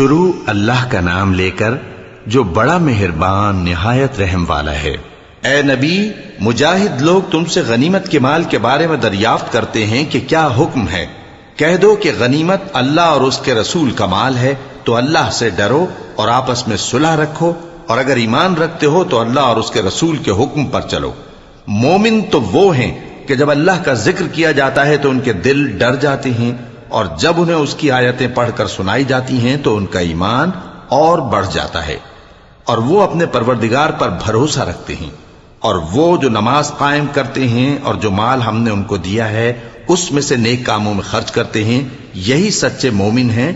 شروع اللہ کا نام لے کر جو بڑا مہربان نہایت رحم والا ہے۔ اے نبی، مجاہد لوگ تم سے غنیمت کے مال کے بارے میں دریافت کرتے ہیں کہ کیا حکم ہے۔ کہہ دو کہ غنیمت اللہ اور اس کے رسول کا مال ہے، تو اللہ سے ڈرو اور آپس میں صلح رکھو، اور اگر ایمان رکھتے ہو تو اللہ اور اس کے رسول کے حکم پر چلو۔ مومن تو وہ ہیں کہ جب اللہ کا ذکر کیا جاتا ہے تو ان کے دل ڈر جاتے ہیں، اور جب انہیں اس کی آیتیں پڑھ کر سنائی جاتی ہیں تو ان کا ایمان اور بڑھ جاتا ہے، اور وہ اپنے پروردگار پر بھروسہ رکھتے ہیں، اور وہ جو نماز قائم کرتے ہیں اور جو مال ہم نے ان کو دیا ہے اس میں سے نیک کاموں میں خرچ کرتے ہیں، یہی سچے مومن ہیں،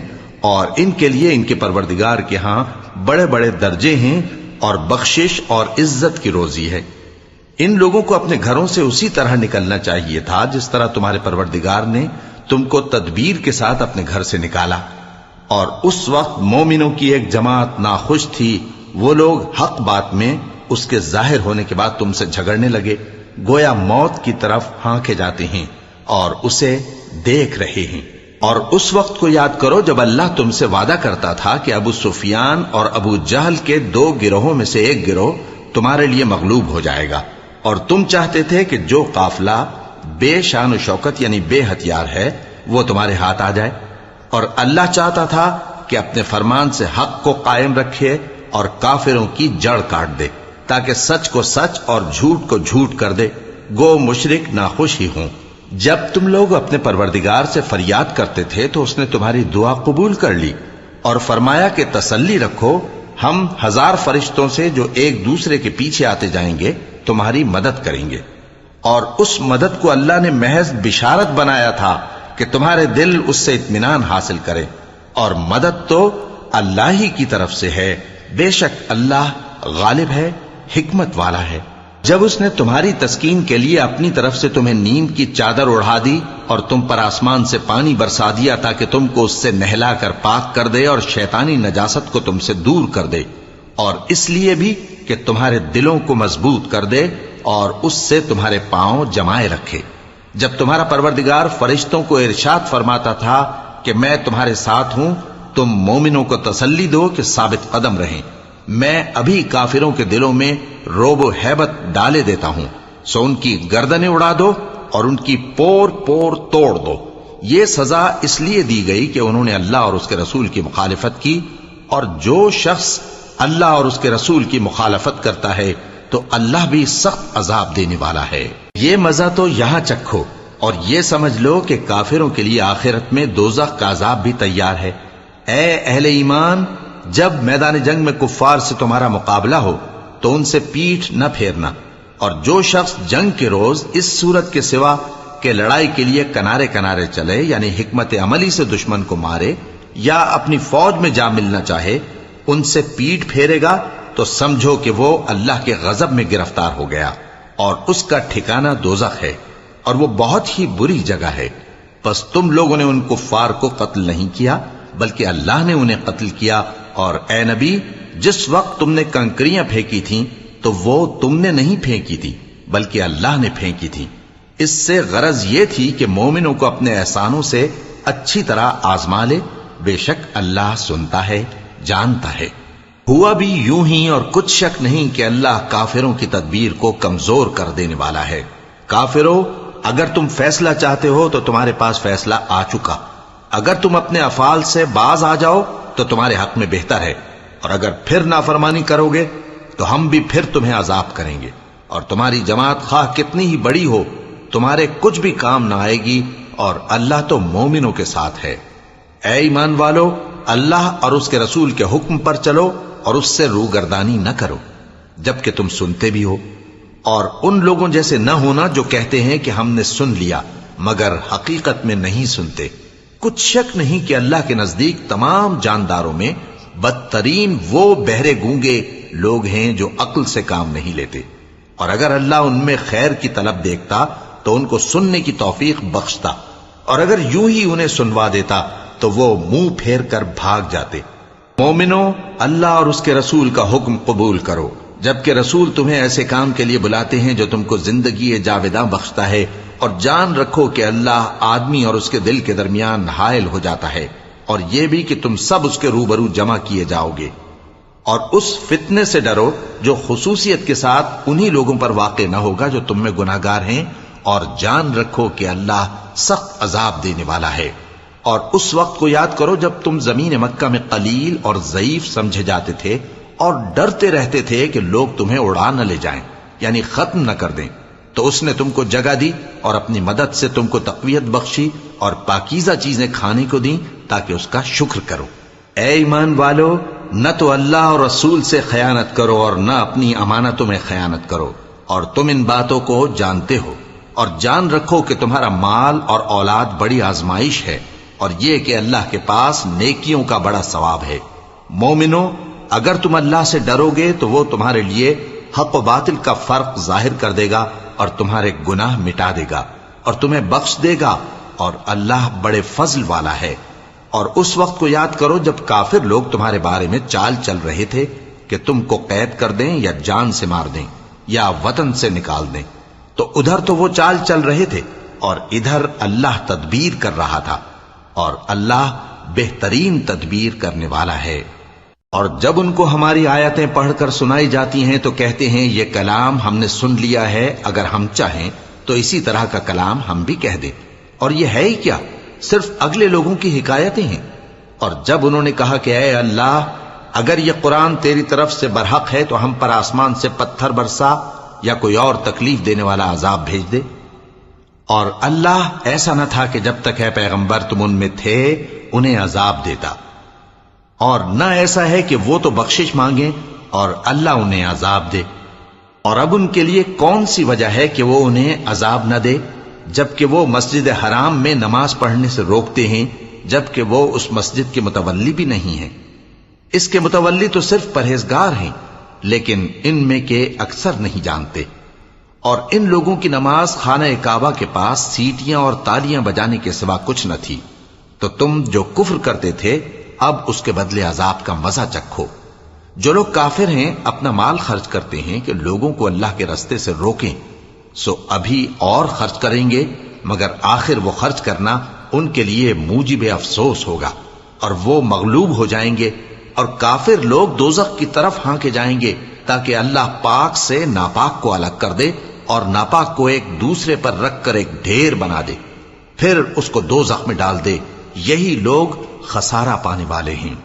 اور ان کے لیے ان کے پروردگار کے ہاں بڑے بڑے درجے ہیں اور بخشش اور عزت کی روزی ہے۔ ان لوگوں کو اپنے گھروں سے اسی طرح نکلنا چاہیے تھا جس طرح تمہارے پروردگار نے تم کو تدبیر کے ساتھ اپنے گھر سے نکالا، اور اس وقت مومنوں کی ایک جماعت ناخوش تھی، وہ لوگ حق بات میں اس کے ظاہر ہونے کے بعد تم سے جھگڑنے لگے، گویا موت کی طرف ہانکے جاتے ہیں اور اسے دیکھ رہے ہیں۔ اور اس وقت کو یاد کرو جب اللہ تم سے وعدہ کرتا تھا کہ ابو سفیان اور ابو جہل کے 2 گروہوں میں سے ایک گروہ تمہارے لیے مغلوب ہو جائے گا، اور تم چاہتے تھے کہ جو قافلہ بے شان و شوکت یعنی بے ہتھیار ہے وہ تمہارے ہاتھ آ جائے، اور اللہ چاہتا تھا کہ اپنے فرمان سے حق کو قائم رکھے اور کافروں کی جڑ کاٹ دے، تاکہ سچ کو سچ اور جھوٹ کو جھوٹ کر دے، گو مشرک ناخوش ہی ہوں۔ جب تم لوگ اپنے پروردگار سے فریاد کرتے تھے تو اس نے تمہاری دعا قبول کر لی، اور فرمایا کہ تسلی رکھو، ہم 1000 فرشتوں سے جو ایک دوسرے کے پیچھے آتے جائیں گے تمہاری مدد کریں گے۔ اور اس مدد کو اللہ نے محض بشارت بنایا تھا کہ تمہارے دل اس سے اطمینان حاصل کرے، اور مدد تو اللہ ہی کی طرف سے ہے، بے شک اللہ غالب ہے، حکمت والا ہے۔ جب اس نے تمہاری تسکین کے لیے اپنی طرف سے تمہیں نیند کی چادر اڑھا دی اور تم پر آسمان سے پانی برسا دیا تاکہ تم کو اس سے نہلا کر پاک کر دے اور شیطانی نجاست کو تم سے دور کر دے، اور اس لیے بھی کہ تمہارے دلوں کو مضبوط کر دے اور اس سے تمہارے پاؤں جمائے رکھے۔ جب تمہارا پروردگار فرشتوں کو ارشاد فرماتا تھا کہ میں تمہارے ساتھ ہوں، تم مومنوں کو تسلی دو کہ ثابت قدم رہیں، میں ابھی کافروں کے دلوں میں روب و ہیبت ڈالے دیتا ہوں، سو ان کی گردنیں اڑا دو اور ان کی پور پور توڑ دو۔ یہ سزا اس لیے دی گئی کہ انہوں نے اللہ اور اس کے رسول کی مخالفت کی، اور جو شخص اللہ اور اس کے رسول کی مخالفت کرتا ہے تو اللہ بھی سخت عذاب دینے والا ہے۔ یہ مزہ تو یہاں چکھو، اور یہ سمجھ لو کہ کافروں کے لیے آخرت میں دوزخ کا عذاب بھی تیار ہے۔ اے اہل ایمان، جب میدان جنگ میں کفار سے تمہارا مقابلہ ہو تو ان سے پیٹھ نہ پھیرنا، اور جو شخص جنگ کے روز اس صورت کے سوا کہ لڑائی کے لیے کنارے کنارے چلے، یعنی حکمت عملی سے دشمن کو مارے یا اپنی فوج میں جا ملنا چاہے، ان سے پیٹھ پھیرے گا تو سمجھو کہ وہ اللہ کے غضب میں گرفتار ہو گیا، اور اس کا ٹھکانہ دوزخ ہے، اور وہ بہت ہی بری جگہ ہے۔ پس تم لوگوں نے ان کفار کو قتل نہیں کیا بلکہ اللہ نے انہیں قتل کیا، اور اے نبی، جس وقت تم نے کنکریاں پھینکی تھیں تو وہ تم نے نہیں پھینکی تھی بلکہ اللہ نے پھینکی تھی۔ اس سے غرض یہ تھی کہ مومنوں کو اپنے احسانوں سے اچھی طرح آزما لے، بے شک اللہ سنتا ہے، جانتا ہے۔ ہوا بھی یوں ہی، اور کچھ شک نہیں کہ اللہ کافروں کی تدبیر کو کمزور کر دینے والا ہے۔ کافروں، اگر تم فیصلہ چاہتے ہو تو تمہارے پاس فیصلہ آ چکا، اگر تم اپنے افعال سے باز آ جاؤ تو تمہارے حق میں بہتر ہے، اور اگر پھر نافرمانی کرو گے تو ہم بھی پھر تمہیں عذاب کریں گے، اور تمہاری جماعت خواہ کتنی ہی بڑی ہو تمہارے کچھ بھی کام نہ آئے گی، اور اللہ تو مومنوں کے ساتھ ہے۔ اے ایمان والو، اللہ اور اس کے رسول کے حکم پر چلو اور اس سے روگردانی نہ کرو جبکہ تم سنتے بھی ہو، اور ان لوگوں جیسے نہ ہونا جو کہتے ہیں کہ ہم نے سن لیا مگر حقیقت میں نہیں سنتے۔ کچھ شک نہیں کہ اللہ کے نزدیک تمام جانداروں میں بدترین وہ بہرے گونگے لوگ ہیں جو عقل سے کام نہیں لیتے، اور اگر اللہ ان میں خیر کی طلب دیکھتا تو ان کو سننے کی توفیق بخشتا، اور اگر یوں ہی انہیں سنوا دیتا تو وہ منہ پھیر کر بھاگ جاتے۔ مومنوں، اللہ اور اس کے رسول کا حکم قبول کرو، جبکہ رسول تمہیں ایسے کام کے لیے بلاتے ہیں جو تم کو زندگی جاوداں بخشتا ہے، اور جان رکھو کہ اللہ آدمی اور اس کے دل کے درمیان حائل ہو جاتا ہے، اور یہ بھی کہ تم سب اس کے روبرو جمع کیے جاؤ گے. اور اس فتنے سے ڈرو جو خصوصیت کے ساتھ انہی لوگوں پر واقع نہ ہوگا جو تم میں گناہگار ہیں، اور جان رکھو کہ اللہ سخت عذاب دینے والا ہے. اور اس وقت کو یاد کرو جب تم زمین مکہ میں قلیل اور ضعیف سمجھے جاتے تھے اور ڈرتے رہتے تھے کہ لوگ تمہیں اڑا نہ لے جائیں، یعنی ختم نہ کر دیں. تو اس نے تم کو جگہ دی اور اپنی مدد سے تم کو تقویت بخشی اور پاکیزہ چیزیں کھانے کو دیں تاکہ اس کا شکر کرو. اے ایمان والو، نہ تو اللہ اور رسول سے خیانت کرو اور نہ اپنی امانتوں میں خیانت کرو، اور تم ان باتوں کو جانتے ہو. اور جان رکھو کہ تمہارا مال اور اولاد بڑی آزمائش ہے، اور یہ کہ اللہ کے پاس نیکیوں کا بڑا ثواب ہے. مومنو، اگر تم اللہ سے ڈرو گے تو وہ تمہارے لیے حق و باطل کا فرق ظاہر کر دے گا اور تمہارے گناہ مٹا دے گا اور تمہیں بخش دے گا، اور اللہ بڑے فضل والا ہے. اور اس وقت کو یاد کرو جب کافر لوگ تمہارے بارے میں چال چل رہے تھے کہ تم کو قید کر دیں یا جان سے مار دیں یا وطن سے نکال دیں. تو ادھر تو وہ چال چل رہے تھے اور ادھر اللہ تدبیر کر رہا تھا، اور اللہ بہترین تدبیر کرنے والا ہے. اور جب ان کو ہماری آیتیں پڑھ کر سنائی جاتی ہیں تو کہتے ہیں یہ کلام ہم نے سن لیا ہے، اگر ہم چاہیں تو اسی طرح کا کلام ہم بھی کہہ دیں. اور یہ ہے ہی کیا، صرف اگلے لوگوں کی حکایتیں ہیں. اور جب انہوں نے کہا کہ اے اللہ، اگر یہ قرآن تیری طرف سے برحق ہے تو ہم پر آسمان سے پتھر برسا یا کوئی اور تکلیف دینے والا عذاب بھیج دے. اور اللہ ایسا نہ تھا کہ جب تک اے پیغمبر تم ان میں تھے انہیں عذاب دیتا، اور نہ ایسا ہے کہ وہ تو بخشش مانگیں اور اللہ انہیں عذاب دے. اور اب ان کے لیے کون سی وجہ ہے کہ وہ انہیں عذاب نہ دے، جبکہ وہ مسجد حرام میں نماز پڑھنے سے روکتے ہیں، جبکہ وہ اس مسجد کے متولی بھی نہیں ہیں. اس کے متولی تو صرف پرہیزگار ہیں، لیکن ان میں کے اکثر نہیں جانتے. اور ان لوگوں کی نماز خانہ کعبہ کے پاس سیٹیاں اور تالیاں بجانے کے سوا کچھ نہ تھی. تو تم جو کفر کرتے تھے اب اس کے بدلے عذاب کا مزہ چکھو. جو لوگ کافر ہیں اپنا مال خرچ کرتے ہیں کہ لوگوں کو اللہ کے رستے سے روکیں، سو ابھی اور خرچ کریں گے، مگر آخر وہ خرچ کرنا ان کے لیے موجب افسوس ہوگا اور وہ مغلوب ہو جائیں گے. اور کافر لوگ دوزخ کی طرف ہانکے جائیں گے تاکہ اللہ پاک سے ناپاک کو الگ کر دے اور ناپاک کو ایک دوسرے پر رکھ کر ایک ڈھیر بنا دے، پھر اس کو دوزخ میں ڈال دے. یہی لوگ خسارہ پانے والے ہیں.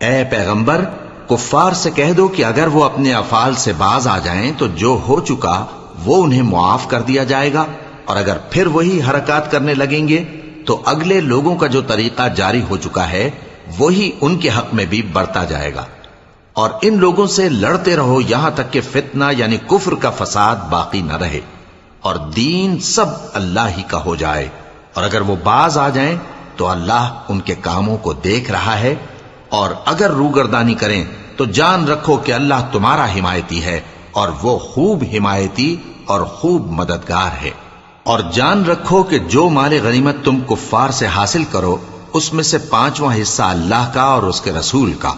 اے پیغمبر، کفار سے کہہ دو کہ اگر وہ اپنے افعال سے باز آ جائیں تو جو ہو چکا وہ انہیں معاف کر دیا جائے گا، اور اگر پھر وہی حرکات کرنے لگیں گے تو اگلے لوگوں کا جو طریقہ جاری ہو چکا ہے وہی ان کے حق میں بھی بڑھتا جائے گا. اور ان لوگوں سے لڑتے رہو یہاں تک کہ فتنہ یعنی کفر کا فساد باقی نہ رہے اور دین سب اللہ ہی کا ہو جائے. اور اگر وہ باز آ جائیں تو اللہ ان کے کاموں کو دیکھ رہا ہے، اور اگر روگردانی کریں تو جان رکھو کہ اللہ تمہارا حمایتی ہے اور وہ خوب حمایتی اور خوب مددگار ہے. اور جان رکھو کہ جو مال غنیمت تم کفار سے حاصل کرو اس میں سے 5واں حصہ اللہ کا اور اس کے رسول کا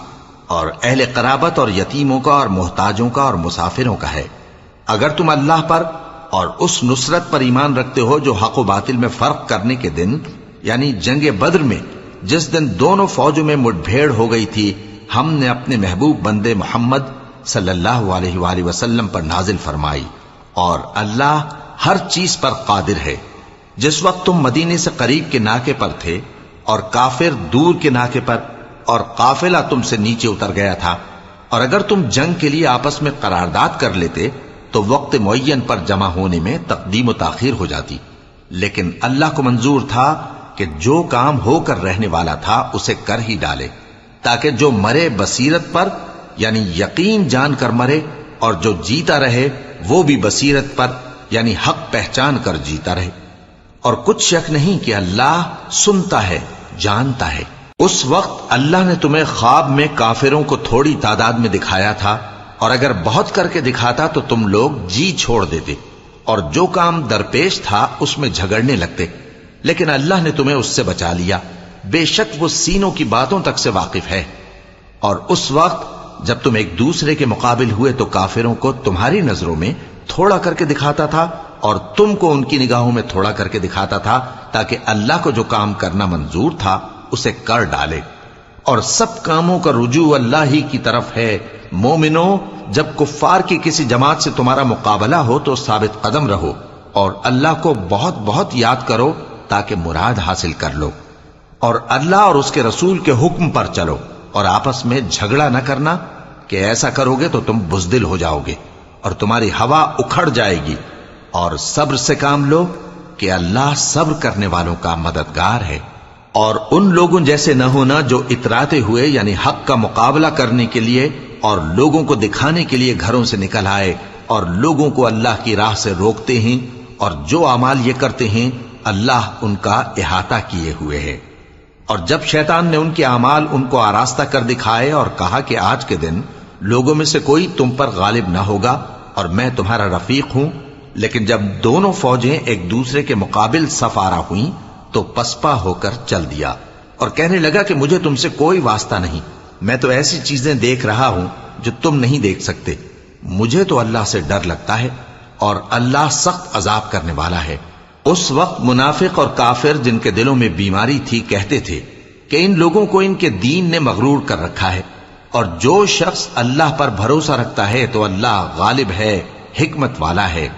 اور اہل قرابت اور یتیموں کا اور محتاجوں کا اور مسافروں کا ہے. اگر تم اللہ پر اور اس نصرت پر ایمان رکھتے ہو جو حق و باطل میں فرق کرنے کے دن یعنی جنگ بدر میں جس دن دونوں فوجوں میں مٹ بھیڑ ہو گئی تھی، ہم نے اپنے محبوب بندے محمد صلی اللہ علیہ وآلہ وسلم پر نازل فرمائی، اور اللہ ہر چیز پر قادر ہے. جس وقت تم مدینے سے قریب کے ناکے پر تھے اور کافر دور کے ناکے پر، اور قافلہ تم سے نیچے اتر گیا تھا، اور اگر تم جنگ کے لیے آپس میں قرارداد کر لیتے تو وقت معین پر جمع ہونے میں تقدیم و تاخیر ہو جاتی، لیکن اللہ کو منظور تھا کہ جو کام ہو کر رہنے والا تھا اسے کر ہی ڈالے، تاکہ جو مرے بصیرت پر یعنی یقین جان کر مرے، اور جو جیتا رہے وہ بھی بصیرت پر یعنی حق پہچان کر جیتا رہے. اور کچھ شک نہیں کہ اللہ سنتا ہے، جانتا ہے. اس وقت اللہ نے تمہیں خواب میں کافروں کو تھوڑی تعداد میں دکھایا تھا، اور اگر بہت کر کے دکھاتا تو تم لوگ جی چھوڑ دیتے اور جو کام درپیش تھا اس میں جھگڑنے لگتے، لیکن اللہ نے تمہیں اس سے بچا لیا. بے شک وہ سینوں کی باتوں تک سے واقف ہے. اور اس وقت جب تم ایک دوسرے کے مقابل ہوئے تو کافروں کو تمہاری نظروں میں تھوڑا کر کے دکھاتا تھا اور تم کو ان کی نگاہوں میں تھوڑا کر کے دکھاتا تھا، تاکہ اللہ کو جو کام کرنا منظور تھا اسے کر ڈالے، اور سب کاموں کا رجوع اللہ ہی کی طرف ہے۔ مومنو، جب کفار کی کسی جماعت سے تمہارا مقابلہ ہو تو ثابت قدم رہو اور اللہ کو بہت بہت یاد کرو تاکہ مراد حاصل کر لو، اور اللہ اور اس کے رسول کے حکم پر چلو، اور آپس میں جھگڑا نہ کرنا کہ ایسا کرو گے تو تم بزدل ہو جاؤ گے اور تمہاری ہوا اکھڑ جائے گی، اور صبر سے کام لو کہ اللہ صبر کرنے والوں کا مددگار ہے۔ اور ان لوگوں جیسے نہ ہونا جو اتراتے ہوئے یعنی حق کا مقابلہ کرنے کے لیے اور لوگوں کو دکھانے کے لیے گھروں سے نکل آئے اور لوگوں کو اللہ کی راہ سے روکتے ہیں، اور جو اعمال یہ کرتے ہیں اللہ ان کا احاطہ کیے ہوئے ہے۔ اور جب شیطان نے ان کے اعمال ان کو آراستہ کر دکھائے اور کہا کہ آج کے دن لوگوں میں سے کوئی تم پر غالب نہ ہوگا اور میں تمہارا رفیق ہوں، لیکن جب دونوں فوجیں ایک دوسرے کے مقابل صف آرا ہوئیں تو پسپا ہو کر چل دیا اور کہنے لگا کہ مجھے تم سے کوئی واسطہ نہیں، میں تو ایسی چیزیں دیکھ رہا ہوں جو تم نہیں دیکھ سکتے، مجھے تو اللہ سے ڈر لگتا ہے اور اللہ سخت عذاب کرنے والا ہے۔ اس وقت منافق اور کافر جن کے دلوں میں بیماری تھی کہتے تھے کہ ان لوگوں کو ان کے دین نے مغرور کر رکھا ہے، اور جو شخص اللہ پر بھروسہ رکھتا ہے تو اللہ غالب ہے، حکمت والا ہے۔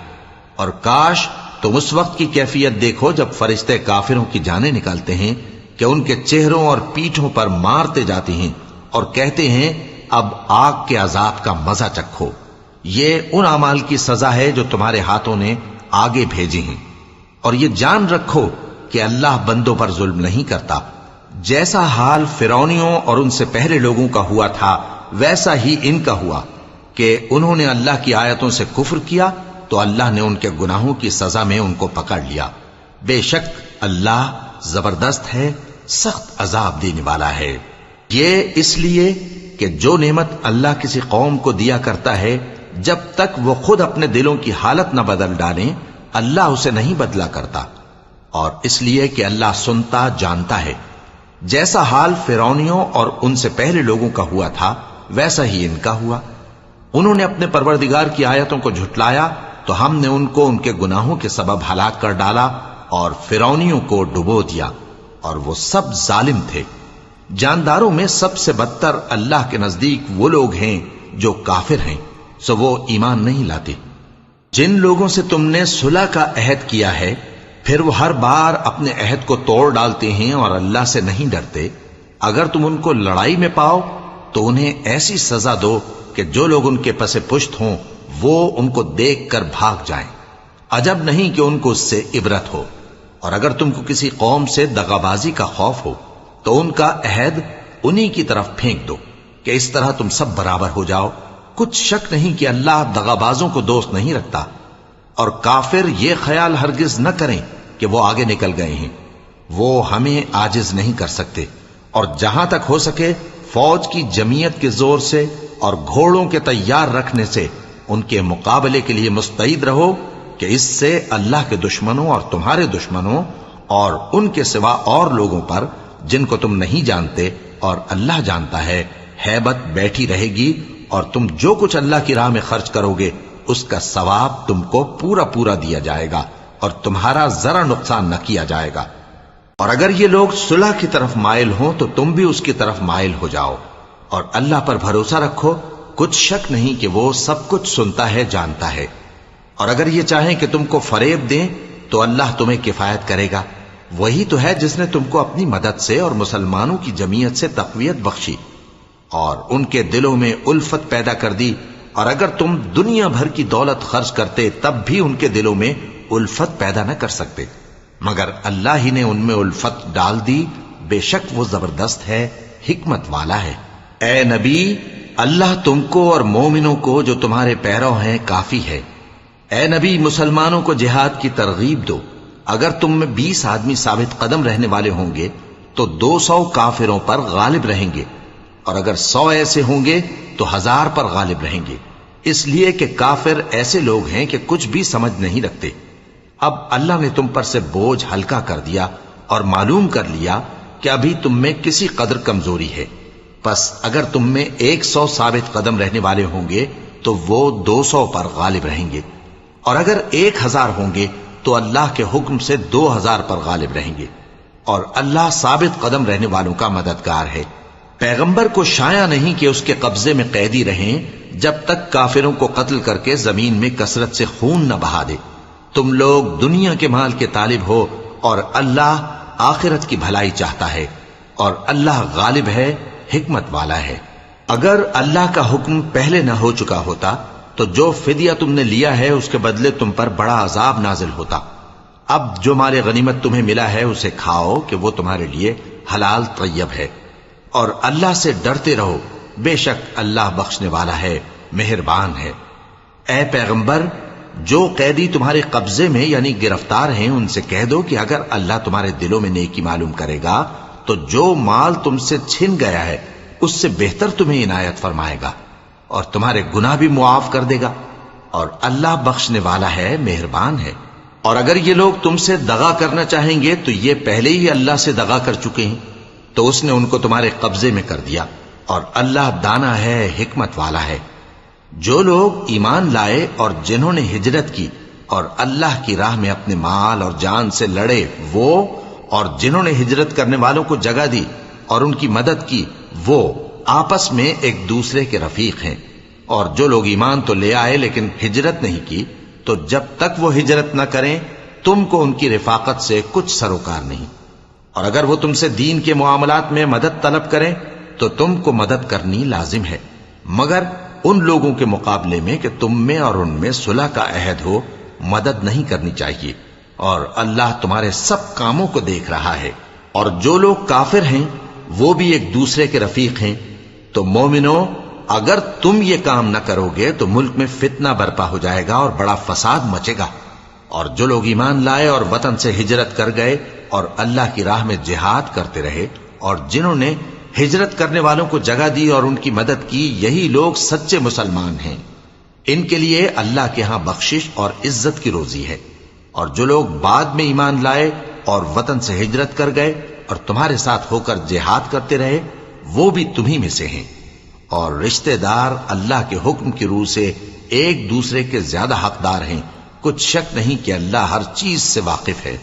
اور کاش تم اس وقت کی کیفیت دیکھو جب فرشتے کافروں کی جانیں نکالتے ہیں کہ ان کے چہروں اور پیٹھوں پر مارتے جاتے ہیں اور کہتے ہیں اب آگ کے عذاب کا مزہ چکھو، یہ ان اعمال کی سزا ہے جو تمہارے ہاتھوں نے آگے بھیجی ہیں۔ اور یہ جان رکھو کہ اللہ بندوں پر ظلم نہیں کرتا، جیسا حال فرعونیوں اور ان سے پہلے لوگوں کا ہوا تھا ویسا ہی ان کا ہوا کہ انہوں نے اللہ کی آیتوں سے کفر کیا تو اللہ نے ان کے گناہوں کی سزا میں ان کو پکڑ لیا۔ بے شک اللہ زبردست ہے، سخت عذاب دینے والا ہے۔ یہ اس لیے کہ جو نعمت اللہ کسی قوم کو دیا کرتا ہے جب تک وہ خود اپنے دلوں کی حالت نہ بدل ڈالیں اللہ اسے نہیں بدلا کرتا، اور اس لیے کہ اللہ سنتا جانتا ہے۔ جیسا حال فرعونیوں اور ان سے پہلے لوگوں کا ہوا تھا ویسا ہی ان کا ہوا۔ انہوں نے اپنے پروردگار کی آیتوں کو جھٹلایا تو ہم نے ان کو ان کے گناہوں کے سبب ہلاک کر ڈالا اور فرعونیوں کو ڈبو دیا، اور وہ سب ظالم تھے۔ جانداروں میں سب سے بدتر اللہ کے نزدیک وہ لوگ ہیں جو کافر ہیں، سو وہ ایمان نہیں لاتے۔ جن لوگوں سے تم نے صلح کا عہد کیا ہے پھر وہ ہر بار اپنے عہد کو توڑ ڈالتے ہیں اور اللہ سے نہیں ڈرتے، اگر تم ان کو لڑائی میں پاؤ تو انہیں ایسی سزا دو کہ جو لوگ ان کے پس پشت ہوں وہ ان کو دیکھ کر بھاگ جائیں، عجب نہیں کہ ان کو اس سے عبرت ہو۔ اور اگر تم کو کسی قوم سے دغابازی کا خوف ہو تو ان کا عہد انہی کی طرف پھینک دو کہ اس طرح تم سب برابر ہو جاؤ۔ کچھ شک نہیں کہ اللہ دغابازوں کو دوست نہیں رکھتا، اور کافر یہ خیال ہرگز نہ کریں کہ وہ آگے نکل گئے ہیں، وہ ہمیں عاجز نہیں کر سکتے۔ اور جہاں تک ہو سکے فوج کی جمعیت کے زور سے اور گھوڑوں کے تیار رکھنے سے ان کے مقابلے کے لیے مستعد رہو کہ اس سے اللہ کے دشمنوں اور تمہارے دشمنوں اور ان کے سوا اور لوگوں پر جن کو تم نہیں جانتے اور اللہ جانتا ہے ہیبت بیٹھی رہے گی، اور تم جو کچھ اللہ کی راہ میں خرچ کرو گے اس کا ثواب تم کو پورا پورا دیا جائے گا اور تمہارا ذرا نقصان نہ کیا جائے گا۔ اور اگر یہ لوگ صلح کی طرف مائل ہوں تو تم بھی اس کی طرف مائل ہو جاؤ، اور اللہ پر بھروسہ رکھو، کچھ شک نہیں کہ وہ سب کچھ سنتا ہے جانتا ہے۔ اور اگر یہ چاہیں کہ تم کو فریب دیں تو اللہ تمہیں کفایت کرے گا، وہی تو ہے جس نے تم کو اپنی مدد سے اور مسلمانوں کی جمعیت سے تقویت بخشی اور ان کے دلوں میں الفت پیدا کر دی، اور اگر تم دنیا بھر کی دولت خرچ کرتے تب بھی ان کے دلوں میں الفت پیدا نہ کر سکتے، مگر اللہ ہی نے ان میں الفت ڈال دی، بے شک وہ زبردست ہے، حکمت والا ہے۔ اے نبی، اللہ تم کو اور مومنوں کو جو تمہارے پیرو ہیں کافی ہے۔ اے نبی، مسلمانوں کو جہاد کی ترغیب دو، اگر تم میں 20 آدمی ثابت قدم رہنے والے ہوں گے تو 200 کافروں پر غالب رہیں گے، اور اگر 100 ایسے ہوں گے تو 1000 پر غالب رہیں گے، اس لیے کہ کافر ایسے لوگ ہیں کہ کچھ بھی سمجھ نہیں رکھتے۔ اب اللہ نے تم پر سے بوجھ ہلکا کر دیا اور معلوم کر لیا کہ ابھی تم میں کسی قدر کمزوری ہے، پس اگر تم میں 100 ثابت قدم رہنے والے ہوں گے تو وہ 200 پر غالب رہیں گے، اور اگر 1000 ہوں گے تو اللہ کے حکم سے 2000 پر غالب رہیں گے، اور اللہ ثابت قدم رہنے والوں کا مددگار ہے۔ پیغمبر کو شایع نہیں کہ اس کے قبضے میں قیدی رہیں جب تک کافروں کو قتل کر کے زمین میں کثرت سے خون نہ بہا دے۔ تم لوگ دنیا کے مال کے طالب ہو اور اللہ آخرت کی بھلائی چاہتا ہے، اور اللہ غالب ہے، حکمت والا ہے۔ اگر اللہ کا حکم پہلے نہ ہو چکا ہوتا تو جو فدیہ تم نے لیا ہے اس کے بدلے تم پر بڑا عذاب نازل ہوتا۔ اب جو مال غنیمت تمہیں ملا ہے اسے کھاؤ کہ وہ تمہارے لیے حلال طیب ہے، اور اللہ سے ڈرتے رہو، بے شک اللہ بخشنے والا ہے، مہربان ہے۔ اے پیغمبر، جو قیدی تمہارے قبضے میں یعنی گرفتار ہیں ان سے کہہ دو کہ اگر اللہ تمہارے دلوں میں نیکی معلوم کرے گا تو جو مال تم سے چھن گیا ہے اس سے بہتر تمہیں عنایت فرمائے گا، اور تمہارے گناہ بھی معاف کر دے گا، اور اللہ بخشنے والا ہے، مہربان ہے۔ اور اگر یہ لوگ تم سے دغا کرنا چاہیں گے تو یہ پہلے ہی اللہ سے دغا کر چکے ہیں، تو اس نے ان کو تمہارے قبضے میں کر دیا، اور اللہ دانا ہے، حکمت والا ہے۔ جو لوگ ایمان لائے اور جنہوں نے ہجرت کی اور اللہ کی راہ میں اپنے مال اور جان سے لڑے، وہ اور جنہوں نے ہجرت کرنے والوں کو جگہ دی اور ان کی مدد کی، وہ آپس میں ایک دوسرے کے رفیق ہیں۔ اور جو لوگ ایمان تو لے آئے لیکن ہجرت نہیں کی، تو جب تک وہ ہجرت نہ کریں تم کو ان کی رفاقت سے کچھ سروکار نہیں۔ اور اگر وہ تم سے دین کے معاملات میں مدد طلب کریں تو تم کو مدد کرنی لازم ہے، مگر ان لوگوں کے مقابلے میں کہ تم میں اور ان میں صلح کا عہد ہو مدد نہیں کرنی چاہیے، اور اللہ تمہارے سب کاموں کو دیکھ رہا ہے۔ اور جو لوگ کافر ہیں وہ بھی ایک دوسرے کے رفیق ہیں۔ تو مومنو، اگر تم یہ کام نہ کرو گے تو ملک میں فتنہ برپا ہو جائے گا اور بڑا فساد مچے گا۔ اور جو لوگ ایمان لائے اور وطن سے ہجرت کر گئے اور اللہ کی راہ میں جہاد کرتے رہے، اور جنہوں نے ہجرت کرنے والوں کو جگہ دی اور ان کی مدد کی، یہی لوگ سچے مسلمان ہیں۔ ان کے لیے اللہ کے ہاں بخشش اور عزت کی روزی ہے۔ اور جو لوگ بعد میں ایمان لائے اور وطن سے ہجرت کر گئے اور تمہارے ساتھ ہو کر جہاد کرتے رہے، وہ بھی تمہیں میں سے ہیں۔ اور رشتہ دار اللہ کے حکم کی روح سے ایک دوسرے کے زیادہ حقدار ہیں۔ کچھ شک نہیں کہ اللہ ہر چیز سے واقف ہے۔